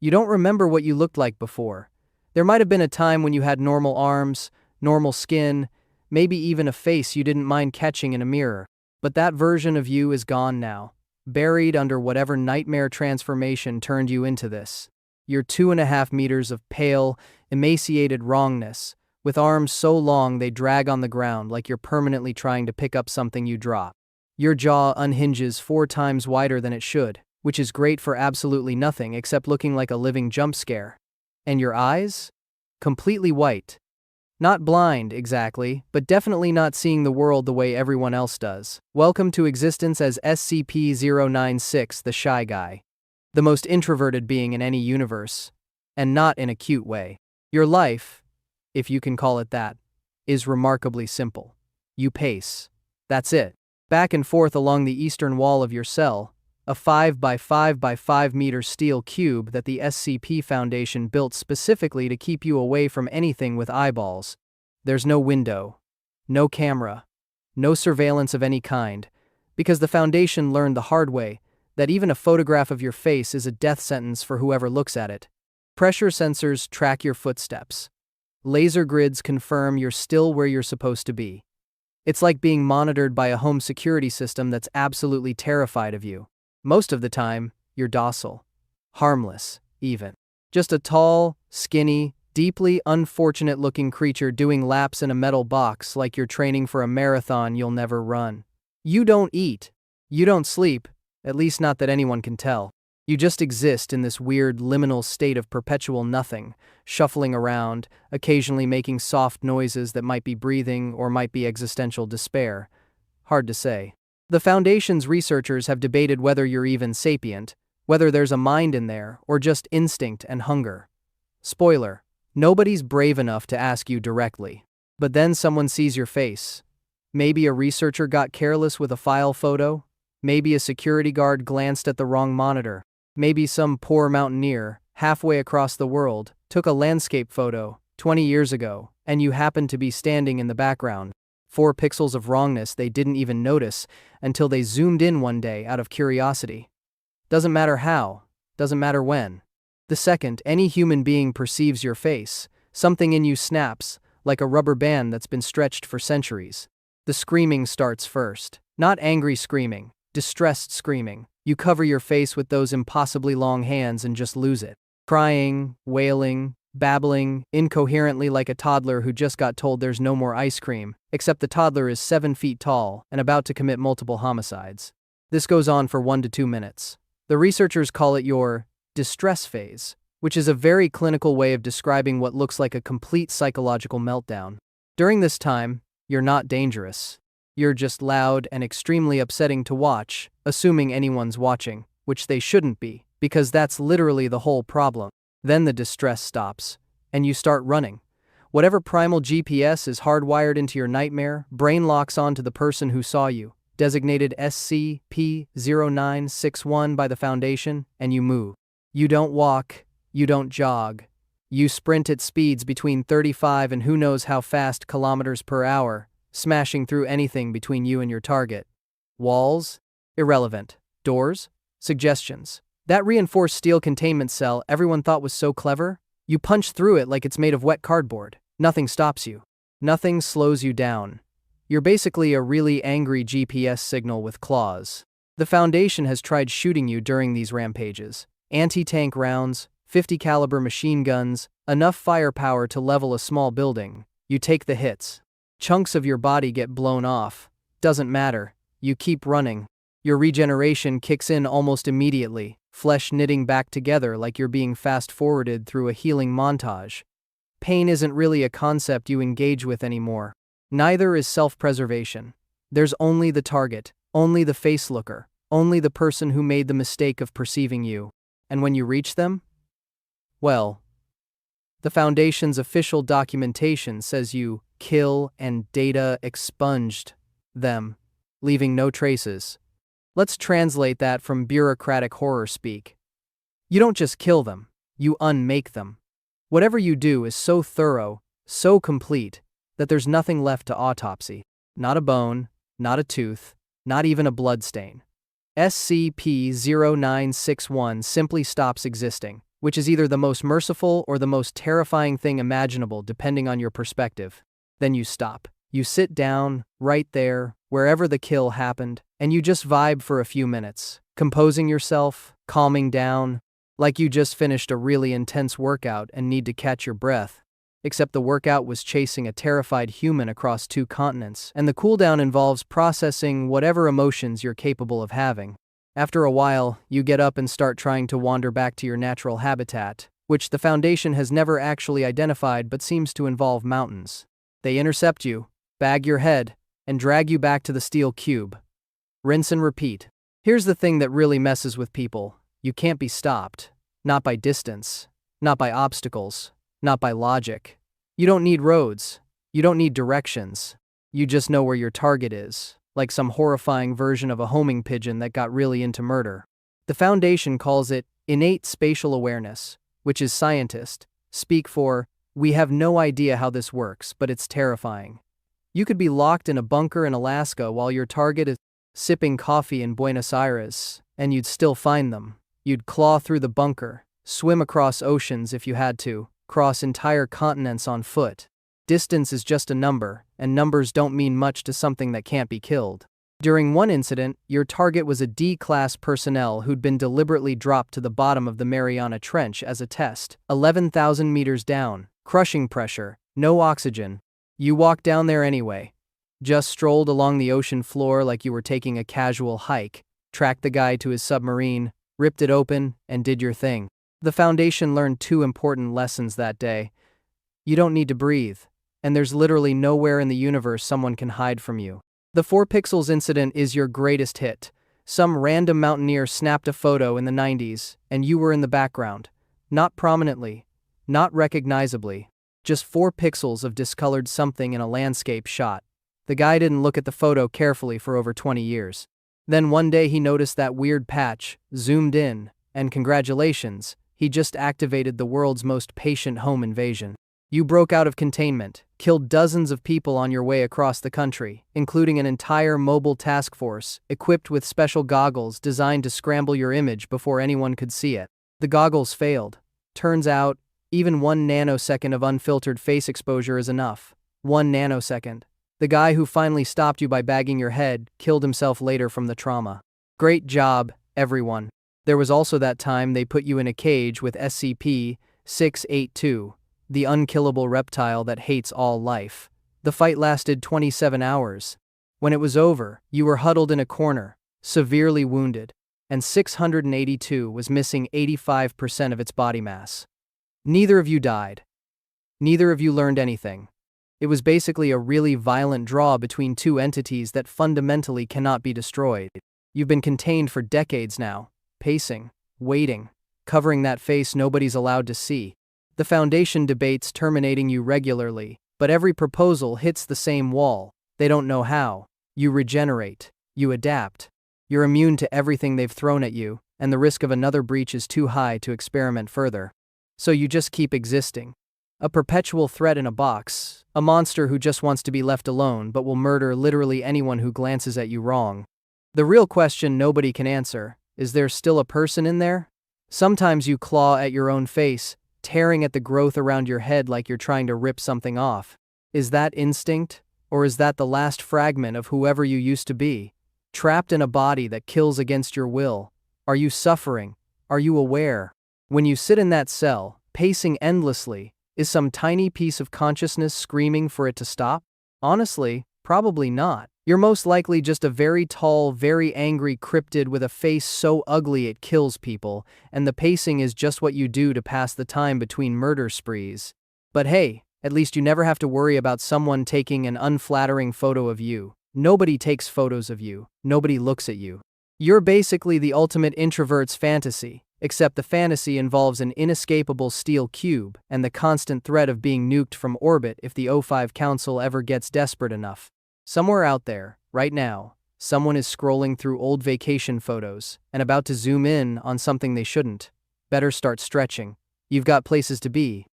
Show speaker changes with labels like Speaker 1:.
Speaker 1: You don't remember what you looked like before. There might have been a time when you had normal arms, normal skin, maybe even a face you didn't mind catching in a mirror. But that version of you is gone now, buried under whatever nightmare transformation turned you into this. You're 2.5 meters of pale, emaciated wrongness, with arms so long they drag on the ground like you're permanently trying to pick up something you drop. Your jaw unhinges 4 times wider than it should, which is great for absolutely nothing except looking like a living jump scare. And your eyes? Completely white. Not blind, exactly, but definitely not seeing the world the way everyone else does. Welcome to existence as SCP-096, the Shy Guy. The most introverted being in any universe, and not in a cute way. Your life, if you can call it that, is remarkably simple. You pace. That's it. Back and forth along the eastern wall of your cell, a 5 by 5 by 5 meter steel cube that the SCP Foundation built specifically to keep you away from anything with eyeballs. There's no window, no camera, no surveillance of any kind, because the Foundation learned the hard way that even a photograph of your face is a death sentence for whoever looks at it. Pressure sensors track your footsteps. Laser grids confirm you're still where you're supposed to be. It's like being monitored by a home security system that's absolutely terrified of you. Most of the time, you're docile. Harmless, even. Just a tall, skinny, deeply unfortunate-looking creature doing laps in a metal box like you're training for a marathon you'll never run. You don't eat. You don't sleep. At least not that anyone can tell. You just exist in this weird liminal state of perpetual nothing, shuffling around, occasionally making soft noises that might be breathing or might be existential despair. Hard to say. The Foundation's researchers have debated whether you're even sapient, whether there's a mind in there, or just instinct and hunger. Spoiler: nobody's brave enough to ask you directly. But then someone sees your face. Maybe a researcher got careless with a file photo. Maybe a security guard glanced at the wrong monitor. Maybe some poor mountaineer, halfway across the world, took a landscape photo 20 years ago, and you happened to be standing in the background. 4 pixels of wrongness they didn't even notice until they zoomed in one day out of curiosity. Doesn't matter how, doesn't matter when. The second any human being perceives your face, something in you snaps, like a rubber band that's been stretched for centuries. The screaming starts first. Not angry screaming, distressed screaming. You cover your face with those impossibly long hands and just lose it. Crying, wailing, babbling, incoherently like a toddler who just got told there's no more ice cream, except the toddler is 7 feet tall and about to commit multiple homicides. This goes on for 1 to 2 minutes. The researchers call it your distress phase, which is a very clinical way of describing what looks like a complete psychological meltdown. During this time, you're not dangerous. You're just loud and extremely upsetting to watch, assuming anyone's watching, which they shouldn't be, because that's literally the whole problem. Then the distress stops, and you start running. Whatever primal GPS is hardwired into your nightmare, brain locks onto the person who saw you, designated SCP-0961 by the Foundation, and you move. You don't walk, you don't jog. You sprint at speeds between 35 and who knows how fast kilometers per hour, smashing through anything between you and your target. Walls? Irrelevant. Doors? Suggestions. That reinforced steel containment cell everyone thought was so clever? You punch through it like it's made of wet cardboard. Nothing stops you. Nothing slows you down. You're basically a really angry GPS signal with claws. The Foundation has tried shooting you during these rampages. Anti-tank rounds, 50 caliber machine guns, enough firepower to level a small building. You take the hits. Chunks of your body get blown off. Doesn't matter. You keep running. Your regeneration kicks in almost immediately, flesh knitting back together like you're being fast-forwarded through a healing montage. Pain isn't really a concept you engage with anymore. Neither is self-preservation. There's only the target, only the face-looker, only the person who made the mistake of perceiving you. And when you reach them? Well, the Foundation's official documentation says you kill and data expunged them, leaving no traces. Let's translate that from bureaucratic horror speak. You don't just kill them, you unmake them. Whatever you do is so thorough, so complete, that there's nothing left to autopsy. Not a bone, not a tooth, not even a bloodstain. SCP-0961 simply stops existing, which is either the most merciful or the most terrifying thing imaginable depending on your perspective. Then you stop. You sit down, right there, wherever the kill happened, and you just vibe for a few minutes, composing yourself, calming down, like you just finished a really intense workout and need to catch your breath. Except the workout was chasing a terrified human across 2 continents, and the cooldown involves processing whatever emotions you're capable of having. After a while, you get up and start trying to wander back to your natural habitat, which the Foundation has never actually identified but seems to involve mountains. They intercept you, bag your head, and drag you back to the steel cube. Rinse and repeat. Here's the thing that really messes with people. You can't be stopped. Not by distance. Not by obstacles. Not by logic. You don't need roads. You don't need directions. You just know where your target is, like some horrifying version of a homing pigeon that got really into murder. The Foundation calls it innate spatial awareness, which is scientists speak for, we have no idea how this works, but it's terrifying. You could be locked in a bunker in Alaska while your target is sipping coffee in Buenos Aires, and you'd still find them. You'd claw through the bunker, swim across oceans if you had to, cross entire continents on foot. Distance is just a number, and numbers don't mean much to something that can't be killed. During one incident, your target was a D-class personnel who'd been deliberately dropped to the bottom of the Mariana Trench as a test, 11,000 meters down, crushing pressure, no oxygen. You walked down there anyway. Just strolled along the ocean floor like you were taking a casual hike, tracked the guy to his submarine, ripped it open, and did your thing. The Foundation learned 2 important lessons that day. You don't need to breathe, and there's literally nowhere in the universe someone can hide from you. The 4 Pixels incident is your greatest hit. Some random mountaineer snapped a photo in the 90s, and you were in the background. Not prominently, not recognizably, just 4 pixels of discolored something in a landscape shot. The guy didn't look at the photo carefully for over 20 years. Then one day he noticed that weird patch, zoomed in, and congratulations, he just activated the world's most patient home invasion. You broke out of containment, killed dozens of people on your way across the country, including an entire mobile task force equipped with special goggles designed to scramble your image before anyone could see it. The goggles failed. Turns out, even 1 nanosecond of unfiltered face exposure is enough. 1 nanosecond. The guy who finally stopped you by bagging your head killed himself later from the trauma. Great job, everyone. There was also that time they put you in a cage with SCP-096, the unkillable reptile that hates all life. The fight lasted 27 hours. When it was over, you were huddled in a corner, severely wounded, and 682 was missing 85% of its body mass. Neither of you died. Neither of you learned anything. It was basically a really violent draw between 2 entities that fundamentally cannot be destroyed. You've been contained for decades now, pacing, waiting, covering that face nobody's allowed to see. The Foundation debates terminating you regularly, but every proposal hits the same wall. They don't know how. You regenerate. You adapt. You're immune to everything they've thrown at you, and the risk of another breach is too high to experiment further. So you just keep existing. A perpetual threat in a box, a monster who just wants to be left alone but will murder literally anyone who glances at you wrong. The real question nobody can answer, is there still a person in there? Sometimes you claw at your own face, tearing at the growth around your head like you're trying to rip something off. Is that instinct? Or is that the last fragment of whoever you used to be? Trapped in a body that kills against your will. Are you suffering? Are you aware? When you sit in that cell, pacing endlessly, is some tiny piece of consciousness screaming for it to stop? Honestly, probably not. You're most likely just a very tall, very angry cryptid with a face so ugly it kills people, and the pacing is just what you do to pass the time between murder sprees. But hey, at least you never have to worry about someone taking an unflattering photo of you. Nobody takes photos of you. Nobody looks at you. You're basically the ultimate introvert's fantasy, except the fantasy involves an inescapable steel cube and the constant threat of being nuked from orbit if the O5 Council ever gets desperate enough. Somewhere out there, right now, someone is scrolling through old vacation photos and about to zoom in on something they shouldn't. Better start stretching. You've got places to be.